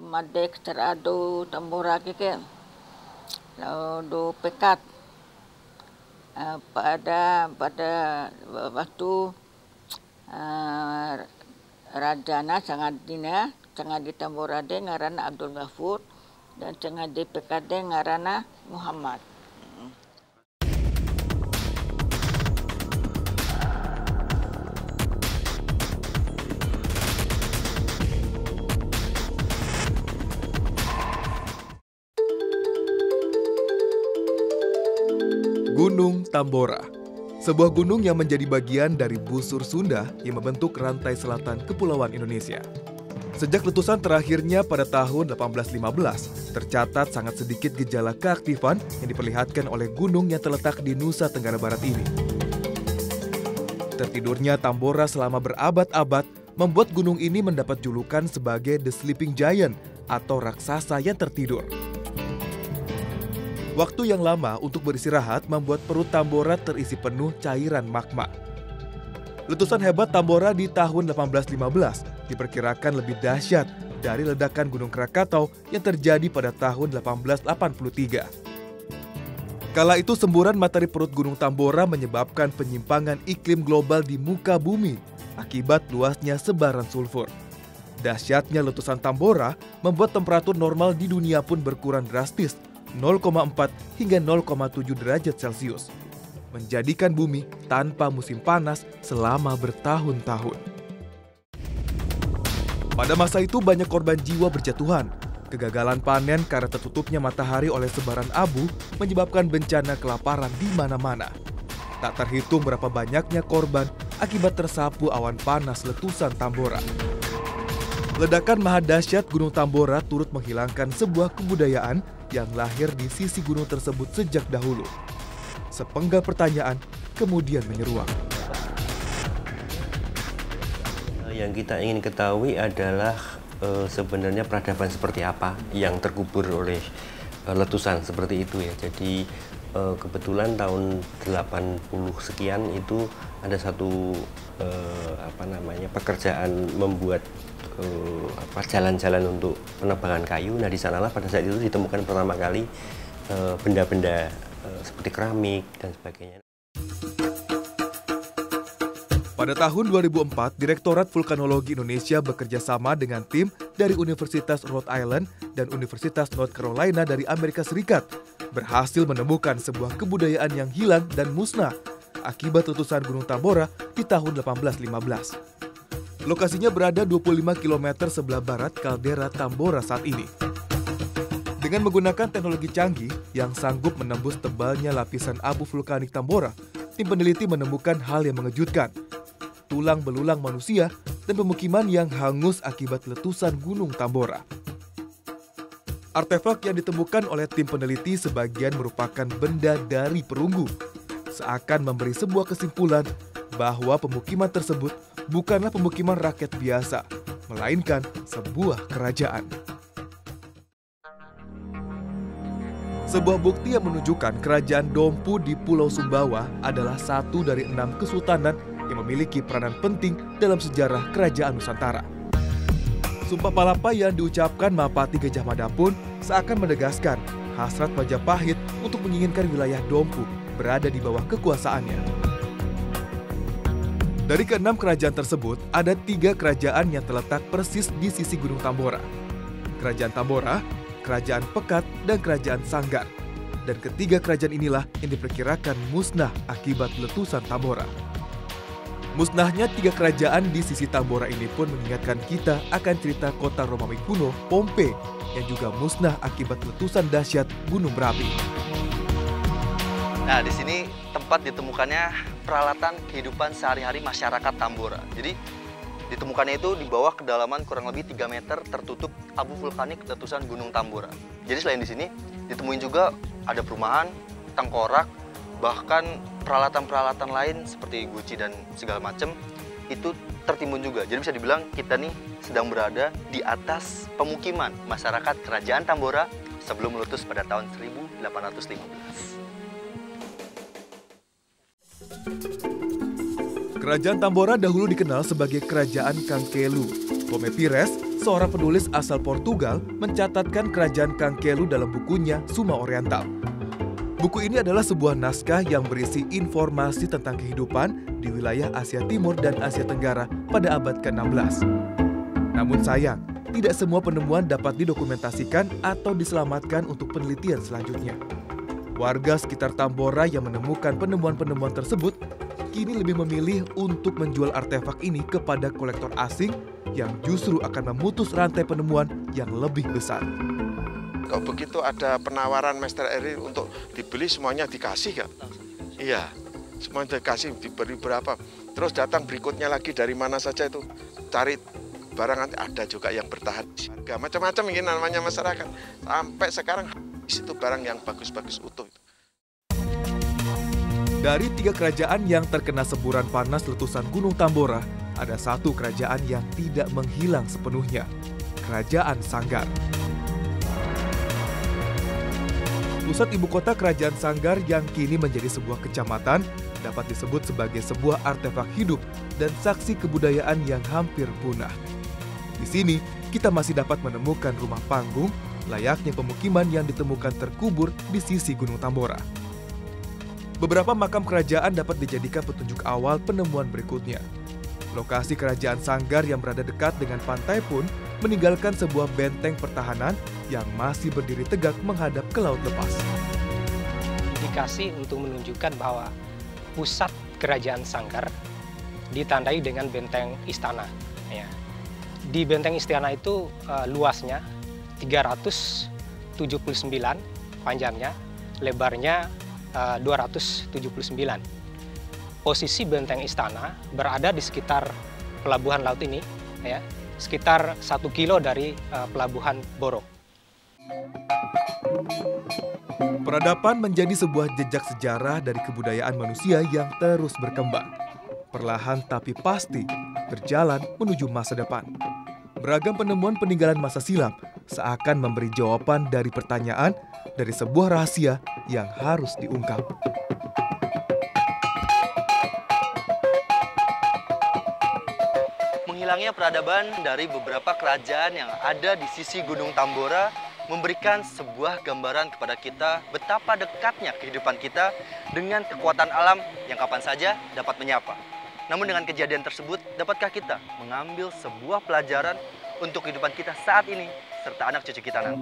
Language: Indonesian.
madek teradu tambora ke do pekat pada waktu rajana sangat di tambora de ngarana Abdul Ghafur dan sangat di pekat de ngarana Muhammad. Gunung Tambora, sebuah gunung yang menjadi bagian dari busur Sunda yang membentuk rantai selatan Kepulauan Indonesia. Sejak letusan terakhirnya pada tahun 1815, tercatat sangat sedikit gejala keaktifan yang diperlihatkan oleh gunung yang terletak di Nusa Tenggara Barat ini. Tertidurnya Tambora selama berabad-abad membuat gunung ini mendapat julukan sebagai The Sleeping Giant atau raksasa yang tertidur. Waktu yang lama untuk beristirahat membuat perut Tambora terisi penuh cairan magma. Letusan hebat Tambora di tahun 1815 diperkirakan lebih dahsyat dari ledakan Gunung Krakatau yang terjadi pada tahun 1883. Kala itu semburan materi perut Gunung Tambora menyebabkan penyimpangan iklim global di muka bumi akibat luasnya sebaran sulfur. Dahsyatnya letusan Tambora membuat temperatur normal di dunia pun berkurang drastis 0,4 hingga 0,7 derajat Celcius, menjadikan bumi tanpa musim panas selama bertahun-tahun. Pada masa itu banyak korban jiwa berjatuhan. Kegagalan panen karena tertutupnya matahari oleh sebaran abu menyebabkan bencana kelaparan di mana-mana. Tak terhitung berapa banyaknya korban akibat tersapu awan panas letusan Tambora. Ledakan maha dahsyat Gunung Tambora turut menghilangkan sebuah kebudayaan yang lahir di sisi gunung tersebut sejak dahulu. Sepenggal pertanyaan kemudian menyeruak. Yang kita ingin ketahui adalah sebenarnya peradaban seperti apa yang terkubur oleh letusan seperti itu ya. Jadi kebetulan tahun 80 sekian itu ada satu pekerjaan membuat jalan-jalan untuk penebangan kayu. Nah, di sanalah pada saat itu ditemukan pertama kali benda-benda seperti keramik dan sebagainya. Pada tahun 2004, Direktorat Vulkanologi Indonesia bekerja sama dengan tim dari Universitas Rhode Island dan Universitas North Carolina dari Amerika Serikat berhasil menemukan sebuah kebudayaan yang hilang dan musnah akibat letusan Gunung Tambora di tahun 1815. Lokasinya berada 25 km sebelah barat kaldera Tambora saat ini. Dengan menggunakan teknologi canggih yang sanggup menembus tebalnya lapisan abu vulkanik Tambora, tim peneliti menemukan hal yang mengejutkan. Tulang belulang manusia dan pemukiman yang hangus akibat letusan Gunung Tambora. Artefak yang ditemukan oleh tim peneliti sebagian merupakan benda dari perunggu, seakan memberi sebuah kesimpulan bahwa pemukiman tersebut bukanlah pemukiman rakyat biasa, melainkan sebuah kerajaan. Sebuah bukti yang menunjukkan kerajaan Dompu di Pulau Sumbawa adalah satu dari 6 kesultanan yang memiliki peranan penting dalam sejarah kerajaan Nusantara. Sumpah Palapa yang diucapkan Mahapati Gajah Mada pun seakan menegaskan hasrat Majapahit untuk menginginkan wilayah Dompu berada di bawah kekuasaannya. Dari ke-6 kerajaan tersebut, ada 3 kerajaan yang terletak persis di sisi Gunung Tambora. Kerajaan Tambora, Kerajaan Pekat, dan Kerajaan Sanggar. Dan ketiga kerajaan inilah yang diperkirakan musnah akibat letusan Tambora. Musnahnya 3 kerajaan di sisi Tambora ini pun mengingatkan kita akan cerita kota Romawi kuno, Pompei, yang juga musnah akibat letusan dahsyat gunung berapi. Nah, di sini tempat ditemukannya peralatan kehidupan sehari-hari masyarakat Tambora. Jadi, ditemukannya itu di bawah kedalaman kurang lebih 3 meter tertutup abu vulkanik letusan Gunung Tambora. Jadi, selain di sini, ditemuin juga ada perumahan, tengkorak, bahkan peralatan-peralatan lain seperti guci dan segala macam itu tertimbun juga. Jadi bisa dibilang kita nih sedang berada di atas pemukiman masyarakat Kerajaan Tambora sebelum meletus pada tahun 1815. Kerajaan Tambora dahulu dikenal sebagai Kerajaan Kangkelu. Pome Pires, seorang penulis asal Portugal mencatatkan kerajaan Kangkelu dalam bukunya Suma Oriental. Buku ini adalah sebuah naskah yang berisi informasi tentang kehidupan di wilayah Asia Timur dan Asia Tenggara pada abad ke-16. Namun sayang, tidak semua penemuan dapat didokumentasikan atau diselamatkan untuk penelitian selanjutnya. Warga sekitar Tambora yang menemukan penemuan-penemuan tersebut kini lebih memilih untuk menjual artefak ini kepada kolektor asing yang justru akan memutus rantai penemuan yang lebih besar. Kalau begitu ada penawaran Master Eri untuk dibeli, semuanya dikasih Kak? Iya, semuanya dikasih, diberi berapa. Terus datang berikutnya lagi dari mana saja itu, cari barang, nanti ada juga yang bertahan. Macam-macam ini namanya masyarakat. Sampai sekarang itu barang yang bagus-bagus utuh. Dari 3 kerajaan yang terkena semburan panas letusan Gunung Tambora, ada satu kerajaan yang tidak menghilang sepenuhnya, Kerajaan Sanggar. Pusat ibu kota Kerajaan Sanggar yang kini menjadi sebuah kecamatan dapat disebut sebagai sebuah artefak hidup dan saksi kebudayaan yang hampir punah. Di sini, kita masih dapat menemukan rumah panggung layaknya pemukiman yang ditemukan terkubur di sisi Gunung Tambora. Beberapa makam kerajaan dapat dijadikan petunjuk awal penemuan berikutnya. Lokasi Kerajaan Sanggar yang berada dekat dengan pantai pun meninggalkan sebuah benteng pertahanan yang masih berdiri tegak menghadap ke laut lepas. Indikasi untuk menunjukkan bahwa pusat Kerajaan Sanggar ditandai dengan benteng istana. Ya. Di benteng istana itu luasnya 379 panjangnya, lebarnya 279. Posisi benteng istana berada di sekitar pelabuhan laut ini, ya, sekitar 1 kilo dari pelabuhan Borok. Peradaban menjadi sebuah jejak sejarah dari kebudayaan manusia yang terus berkembang. Perlahan tapi pasti berjalan menuju masa depan. Beragam penemuan peninggalan masa silam seakan memberi jawaban dari pertanyaan dari sebuah rahasia yang harus diungkap. Menghilangnya peradaban dari beberapa kerajaan yang ada di sisi Gunung Tambora memberikan sebuah gambaran kepada kita betapa dekatnya kehidupan kita dengan kekuatan alam yang kapan saja dapat menyapa. Namun dengan kejadian tersebut, dapatkah kita mengambil sebuah pelajaran untuk kehidupan kita saat ini serta anak cucu kita nanti?